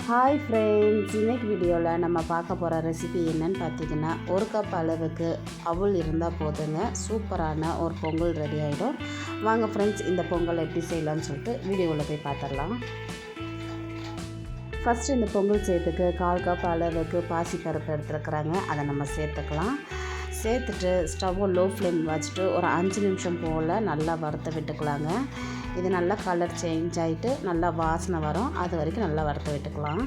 Hi friends, இன்றைக்கி வீடியோவில் நம்ம பார்க்க போகிற ரெசிபி என்னன்னு பார்த்தீங்கன்னா, ஒரு கப் அளவுக்கு அவல் இருந்தால் போதுங்க, சூப்பரான ஒரு பொங்கல் ரெடி ஆகிடும். வாங்க ஃப்ரெண்ட்ஸ், இந்த பொங்கல் எப்படி செய்யலாம்னு சொல்லிட்டு வீடியோவில் போய் பார்த்துடலாம். ஃபஸ்ட்டு இந்த பொங்கல் செய்யறதுக்கு 1/4 கப் அளவுக்கு பாசிப்பருப்பு எடுத்துருக்குறாங்க. அதை நம்ம சேர்த்துக்கலாம். சேர்த்துட்டு ஸ்டவ்வை லோ ஃப்ளேம் வச்சுட்டு ஒரு 5 நிமிஷம் போல் நல்லா வறுத்த விட்டுக்கலாங்க. இது நல்லா கலர் சேஞ்ச் ஆகிட்டு நல்லா வாசனை வரும், அது வரைக்கும் நல்லா வறுத்த விட்டுக்கலாம்.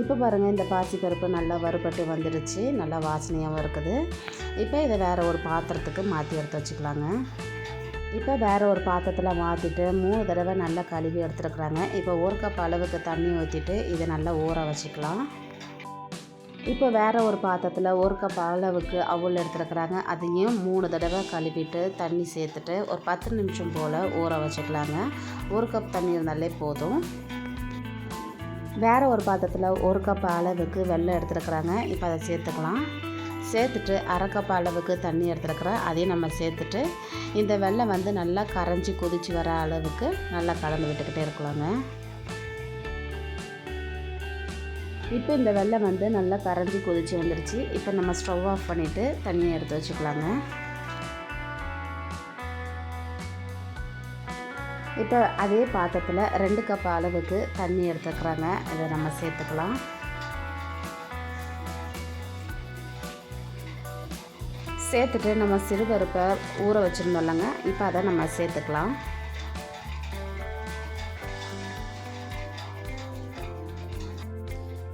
இப்போ பாருங்கள், இந்த பாசிப்பருப்பு நல்லா வறுபட்டு வந்துடுச்சு, நல்லா வாசனையாகவும் இருக்குது. இப்போ இதை வேறு ஒரு பாத்திரத்துக்கு மாற்றி எடுத்து வச்சுக்கலாங்க. இப்போ வேறு ஒரு பாத்திரத்தில் மாற்றிட்டு 3 தடவை நல்லா கழுவி எடுத்துருக்குறாங்க. இப்போ 1 கப் அளவுக்கு தண்ணி ஊற்றிட்டு இதை நல்லா ஊற வச்சுக்கலாம். இப்போ வேறு ஒரு பாத்திரத்தில் 1 கப் அளவுக்கு அவல் எடுத்துருக்குறாங்க. அதையும் 3 தடவை கழுவிட்டு தண்ணி சேர்த்துட்டு ஒரு 10 நிமிஷம் போல் ஊற வச்சுக்கலாங்க. 1 கப் தண்ணி இருந்தாலே போதும். வேறு ஒரு பாத்திரத்தில் 1 கப் அளவுக்கு வெல்லம் எடுத்துருக்குறாங்க. இப்போ அதை சேர்த்துக்கலாம். சேர்த்துட்டு 1/2 கப் அளவுக்கு தண்ணி எடுத்துருக்குறேன், அதையும் நம்ம சேர்த்துட்டு இந்த வெல்லம் நல்லா கரைஞ்சி கொதித்து வர அளவுக்கு நல்லா கலந்து விட்டுக்கிட்டே இருக்கலாங்க. இப்போ இந்த வெல்லம் நல்லா கரைஞ்சி கொதித்து வந்துடுச்சு. இப்போ நம்ம ஸ்டவ் ஆஃப் பண்ணிவிட்டு தண்ணியை எடுத்து வச்சுக்கலாங்க. இப்போ அதே பாத்திரத்தில் 2 கப் அளவுக்கு தண்ணி எடுத்துக்கிறாங்க. இதை நம்ம சேர்த்துக்கலாம். சேர்த்துட்டு நம்ம சிறுபருப்பை ஊற வச்சுருந்தோம்லங்க, இப்போ அதை நம்ம சேர்த்துக்கலாம்.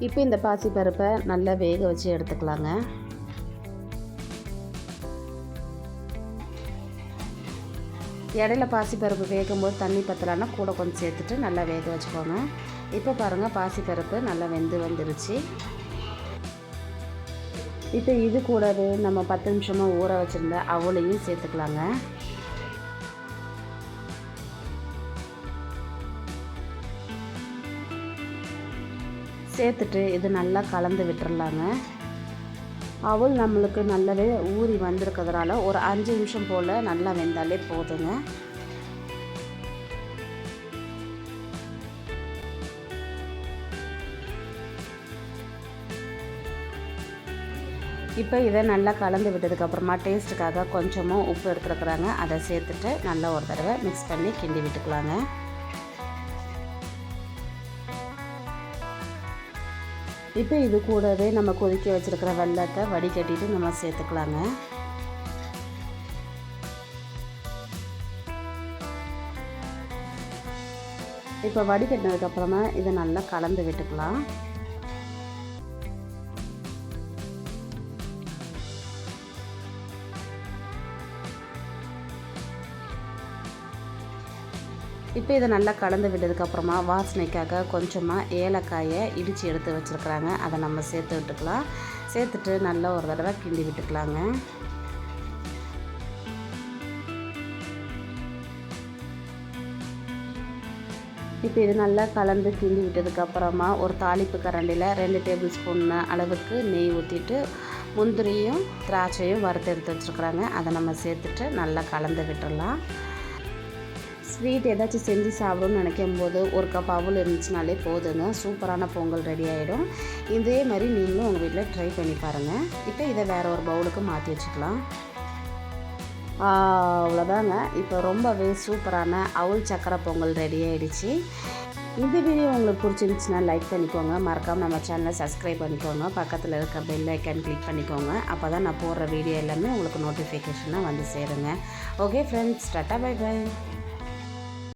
இப்போ இந்த பாசிப்பருப்பை நல்லா வேக வச்சு எடுத்துக்கலாங்க. இடையில பாசிப்பருப்பு வேகும்போது தண்ணி பத்தலைன்னா கூட கொஞ்சம் சேர்த்துட்டு நல்லா வேக வச்சுக்கோங்க. இப்போ பாருங்கள், பாசிப்பருப்பு நல்லா வெந்து வந்துருச்சு. இப்போ இது கூடவே நம்ம 10 நிமிஷமாக ஊற வச்சுருந்த அவளையும் சேர்த்துக்கலாங்க. சேர்த்துட்டு இது நல்லா கலந்து விட்டுறலாங்க. அவல் நம்மளுக்கு நல்லாவே ஊறி வந்திருக்கிறதுனால ஒரு 5 நிமிஷம் போல் நல்லா வெந்தாலே போதுங்க. இப்போ இதை நல்லா கலந்து விட்டதுக்கப்புறமா டேஸ்ட்டுக்காக கொஞ்சமாக உப்பு எடுத்துருக்குறாங்க. அதை சேர்த்துட்டு நல்லா ஒரு தடவை மிக்ஸ் பண்ணி கிண்டி விட்டுக்கலாங்க. இப்போ இது கூடவே நம்ம கொதிக்க வச்சுருக்கிற வெல்லத்தை வடிகட்டிட்டு நம்ம சேர்த்துக்கலாங்க. இப்போ வடிகட்டினதுக்கப்புறமா இதை நல்லா கலந்து விட்டுக்கலாம். இப்போ இதை நல்லா கலந்து விட்டதுக்கப்புறமா வாசனைக்காக கொஞ்சமாக ஏலக்காயை இடித்து எடுத்து வச்சுருக்குறாங்க. அதை நம்ம சேர்த்து விட்டுக்கலாம். சேர்த்துட்டு நல்லா ஒரு தடவை கிண்டி விட்டுக்கலாங்க. இப்போ இது நல்லா கலந்து கிண்டி விட்டதுக்கப்புறமா ஒரு தாளிப்பு கரண்டியில் 2 டேபிள் ஸ்பூன் அளவுக்கு நெய் ஊற்றிட்டு முந்திரியும் திராட்சையும் வறுத்து எடுத்து வச்சுருக்குறாங்க. அதை நம்ம சேர்த்துட்டு நல்லா கலந்து விட்டுடலாம். ஸ்வீட் ஏதாச்சும் செஞ்சு சாப்பிடணும்னு நினைக்கும் போது 1 கப் அவல் இருந்துச்சுனாலே போதுங்க, சூப்பரான பொங்கல் ரெடி ஆகிடும். இதே மாதிரி நீங்களும் உங்கள் வீட்டில் ட்ரை பண்ணி பாருங்கள். இப்போ இதை வேறு ஒரு பவுலுக்கு மாற்றி வச்சுக்கலாம். அவ்வளோதாங்க, இப்போ ரொம்பவே சூப்பரான அவல் சக்கரை பொங்கல் ரெடி ஆகிடுச்சு. இந்த வீடியோ உங்களுக்கு பிடிச்சிருந்துச்சுன்னா லைக் பண்ணிக்கோங்க, மறக்காமல் நம்ம சேனலை சப்ஸ்கிரைப் பண்ணிக்கோங்க, பக்கத்தில் இருக்க பெல் ஐக்கான் கிளிக் பண்ணிக்கோங்க. அப்போ தான் நான் போடுற வீடியோ எல்லாமே உங்களுக்கு நோட்டிஃபிகேஷனாக வந்து சேருங்க. Okay friends, tata bye by.